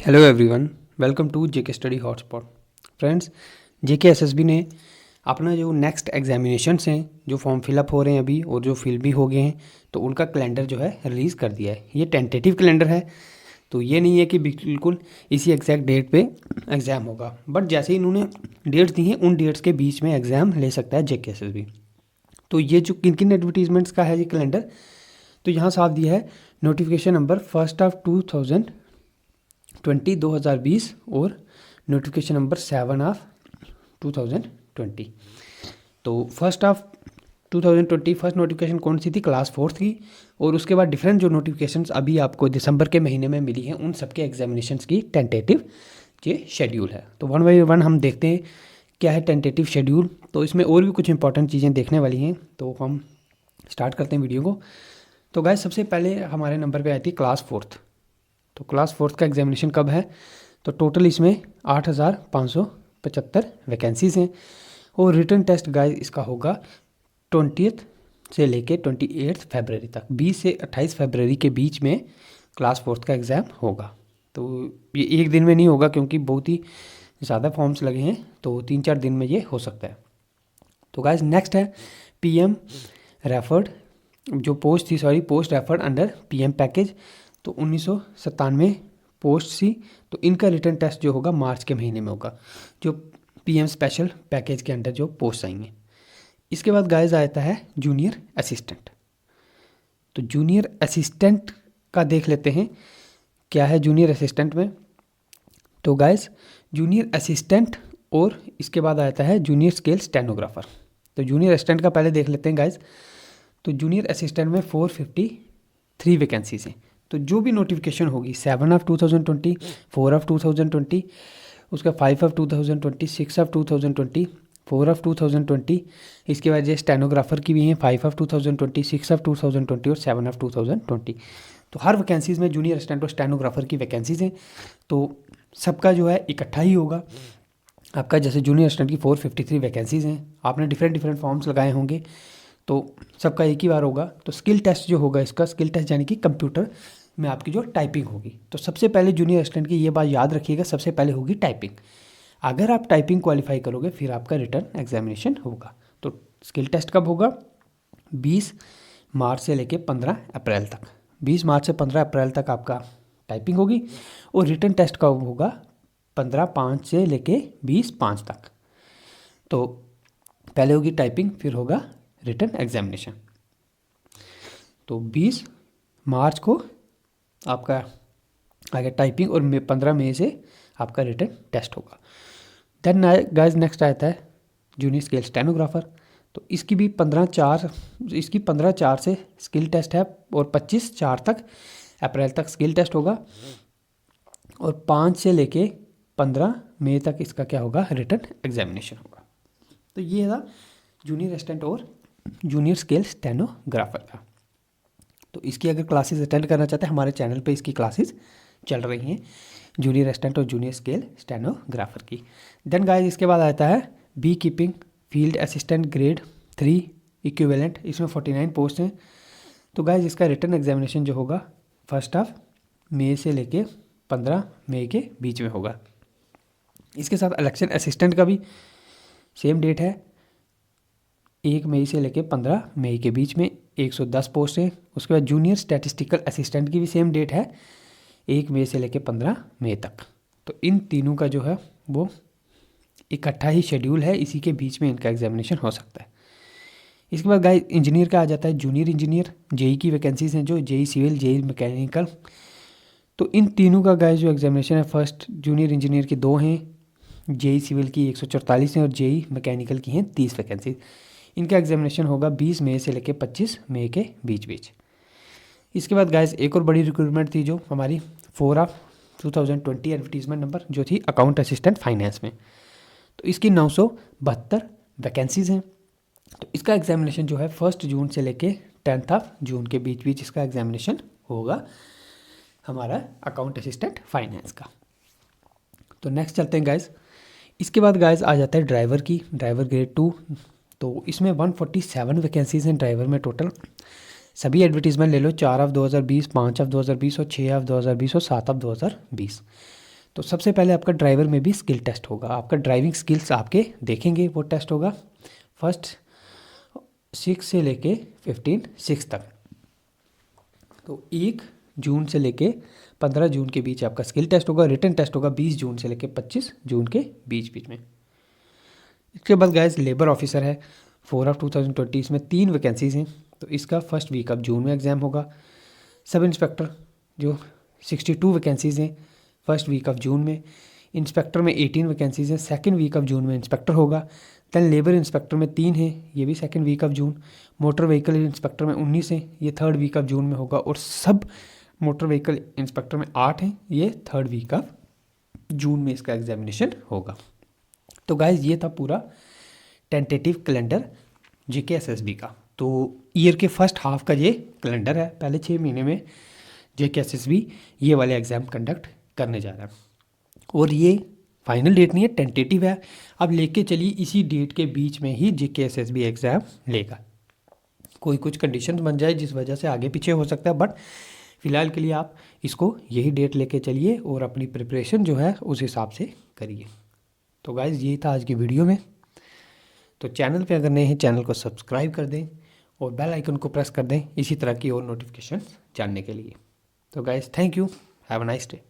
Hello everyone, welcome to JK study hotspot. Friends, JK SSB ने अपना जो next examinations हैं जो फॉर्म फिलअप हो रहे हैं अभी और जो फिल भी हो गए हैं, तो उनका कैलेंडर जो है रिलीज़ कर दिया है। ये टेंटेटिव कैलेंडर है, तो ये नहीं है कि बिल्कुल इसी एग्जैक्ट डेट पे एग्ज़ाम होगा, बट जैसे ही इन्होंने डेट्स दी हैं उन डेट्स के बीच में एग्ज़ाम ले सकता है जेके एसएसबी। तो ये जो किन किन एडवर्टीजमेंट्स का है ये कैलेंडर, तो यहाँ साफ दिया है नोटिफिकेशन नंबर 1 ऑफ 2020 और नोटिफिकेशन नंबर 7 ऑफ 2020। तो 1 ऑफ 2020 फर्स्ट नोटिफिकेशन कौन सी थी? क्लास 4 की। और उसके बाद डिफरेंट जो नोटिफिकेशंस अभी आपको दिसंबर के महीने में मिली हैं उन सबके एग्जामिनेशंस की टेंटेटिव ये शेड्यूल है। तो वन बाई वन हम देखते हैं क्या है टेंटेटिव शेड्यूल। तो इसमें और भी कुछ इंपॉर्टेंट चीज़ें देखने वाली हैं, तो हम स्टार्ट करते हैं वीडियो को। तो गाइस, सबसे पहले हमारे नंबर पे आई थी क्लास 4। तो क्लास 4 का एग्जामिनेशन कब है? तो टोटल इसमें 8,575 वैकेंसीज़ हैं और रिटन टेस्ट गाइस इसका होगा 20 से लेके 28 फरवरी तक। 20 से 28 फरवरी के बीच में क्लास 4 का एग्ज़ाम होगा। तो ये एक दिन में नहीं होगा क्योंकि बहुत ही ज़्यादा फॉर्म्स लगे हैं, तो 3-4 दिन में ये हो सकता है। तो गाइस नेक्स्ट है पीएम रेफर्ड, जो पोस्ट थी, post referred under PM package. तो 1997 पोस्ट थी, तो इनका रिटन टेस्ट जो होगा मार्च के महीने में होगा, जो पीएम स्पेशल पैकेज के अंडर जो पोस्ट आएंगे। इसके बाद गाइस आता है जूनियर असिस्टेंट। तो जूनियर असिस्टेंट का देख लेते हैं क्या है जूनियर असिस्टेंट में। तो गाइस जूनियर असिस्टेंट और इसके बाद आता है जूनियर स्केल स्टेनोग्राफर। तो जूनियर असिस्टेंट का पहले देख लेते हैं गाइस। तो जूनियर असिस्टेंट में 453 वैकेंसीज हैं। तो जो भी नोटिफिकेशन होगी 7 ऑफ 2020, 4 ऑफ 2020, उसका 5 ऑफ 2020, 6 ऑफ 2020, 4 ऑफ 2020, इसके बाद ये स्टेनोग्राफर की भी हैं 5 ऑफ 2020, 6 ऑफ 2020 और 7 ऑफ 2020। तो हर वैकेंसीज़ में जूनियर असिस्टेंट और स्टेनोग्राफर की वैकेंसीज़ हैं, तो सबका जो है इकट्ठा ही होगा आपका। जैसे जूनियर असिस्टेंट की 453 वैकेंसीज़ हैं, आपने डिफरेंट फॉर्म्स लगाए होंगे, तो सबका एक ही बार होगा। तो स्किल टेस्ट जो होगा इसका, स्किल टेस्ट यानी कि कंप्यूटर में आपकी जो टाइपिंग होगी। तो सबसे पहले जूनियर असिस्टेंट की ये बात याद रखिएगा, सबसे पहले होगी टाइपिंग। अगर आप टाइपिंग क्वालिफाई करोगे फिर आपका रिटर्न एग्जामिनेशन होगा। तो स्किल टेस्ट कब होगा? 20 मार्च से लेके 15 अप्रैल तक। 20 मार्च से 15 अप्रैल तक आपका टाइपिंग होगी। और रिटर्न टेस्ट कब होगा? 15/5 से लेके 20/5 तक। तो पहले होगी टाइपिंग, फिर होगा रिटन एग्जामिनेशन। तो 20 मार्च को आपका आगे टाइपिंग और 15 मई से आपका रिटन टेस्ट होगा। देन गाइस नेक्स्ट आता है जूनियर स्केल स्टेनोग्राफर। तो इसकी भी 15/4 से स्किल टेस्ट है और 25/4 तक अप्रैल तक स्किल टेस्ट होगा और 5 से लेके 15 मई तक इसका क्या होगा? रिटन एग्जामिनेशन होगा। तो ये था जूनियर असिस्टेंट और जूनियर स्केल स्टेनोग्राफर का। तो इसकी अगर क्लासेस अटेंड करना चाहते हैं, हमारे चैनल पे इसकी क्लासेस चल रही हैं, जूनियर असिस्टेंट और जूनियर स्केल स्टेनोग्राफर की। देन गाइस इसके बाद आता है beekeeping field assistant grade 3 equivalent. इसमें 49 पोस्ट हैं। तो गाइस इसका रिटन एग्जामिनेशन जो होगा 1 ऑफ मई से लेके 15 मई के बीच में होगा। इसके साथ इलेक्शन असिस्टेंट का भी सेम डेट है, 1 मई से लेके 15 मई के बीच में 110 पोस्ट है। उसके बाद जूनियर स्टैटिस्टिकल असिस्टेंट की भी सेम डेट है, 1 मई से लेके 15 मई तक। तो इन तीनों का जो है वो इकट्ठा ही शेड्यूल है, इसी के बीच में इनका एग्जामिनेशन हो सकता है। इसके बाद गाइस इंजीनियर का आ जाता है जूनियर इंजीनियर। जेई की वैकेंसीज हैं, जो जेई सिविल, जेई मैकेनिकल। तो इन तीनों का गाइस जो एग्जामिनेशन है, फर्स्ट जूनियर इंजीनियर की 2 हैं, जेई सिविल की 144 हैं और जेई मैकेनिकल की हैं 30 वैकेंसीज। इनका एग्जामिनेशन होगा 20 मई से लेकर 25 मई के बीच। इसके बाद गाइस एक और बड़ी रिक्रूटमेंट थी जो हमारी 4 ऑफ 2020 एडवर्टीजमेंट नंबर, जो थी अकाउंट असिस्टेंट फाइनेंस में। तो इसकी 972 वैकेंसीज हैं। तो इसका एग्जामिनेशन जो है 1 जून से लेके 10 जून के बीच इसका एग्जामिनेशन होगा हमारा अकाउंट असिस्टेंट फाइनेंस का। तो नेक्स्ट चलते हैं गाइस। इसके बाद गाइस आ जाता है ड्राइवर की, ड्राइवर ग्रेड 2। तो इसमें 147 वैकेंसीज हैं ड्राइवर में टोटल। सभी एडवर्टीजमेंट ले लो, 4 ऑफ 2020, 5 ऑफ 2020 और 6 ऑफ 2020 और 7 ऑफ 2020। तो सबसे पहले आपका ड्राइवर में भी स्किल टेस्ट होगा, आपका ड्राइविंग स्किल्स आपके देखेंगे वो टेस्ट होगा फर्स्ट 6 से लेके 6 तक। तो 1 जून से लेके 15 जून के बीच आपका स्किल टेस्ट होगा। रिटन टेस्ट होगा 20 जून से लेके 25 जून के बीच में। इसके बाद गाइस लेबर ऑफिसर है 4/2020, इसमें 3 वैकेंसीज़ हैं। तो इसका फर्स्ट वीक ऑफ जून में एग्ज़ाम होगा। सब इंस्पेक्टर जो 62 वैकेंसीज़ हैं फर्स्ट वीक ऑफ जून में। इंस्पेक्टर में 18 वैकेंसीज़ हैं, सेकंड वीक ऑफ जून में इंस्पेक्टर होगा। दैन लेबर इंस्पेक्टर में 3 हैं, ये भी second week of June. Motor vehicle inspector में 19 हैं, ये थर्ड वीक ऑफ जून में होगा। और सब मोटर व्हीकल इंस्पेक्टर में 8 हैं, ये थर्ड वीक ऑफ जून में इसका एग्जामिनेशन होगा। तो गाइज ये था पूरा टेंटेटिव कैलेंडर JK-SSB का। तो ईयर के फर्स्ट हाफ का ये कैलेंडर है, पहले 6 महीने में JK-SSB ये वाले एग्ज़ाम कंडक्ट करने जा रहा है। और ये फाइनल डेट नहीं है, टेंटेटिव है। अब लेके चलिए इसी डेट के बीच में ही JK-SSB एग्ज़ाम लेगा। कोई कुछ कंडीशंस बन जाए जिस वजह से आगे पीछे हो सकता है, बट फ़िलहाल के लिए आप इसको यही डेट लेके चलिए और अपनी प्रिपरेशन जो है उस हिसाब से करिए। तो गाइज़ यही था आज की वीडियो में। तो चैनल पे अगर नए हैं चैनल को सब्सक्राइब कर दें और बेल आइकन को प्रेस कर दें इसी तरह की और नोटिफिकेशन जानने के लिए। तो guys thank you, have a nice day.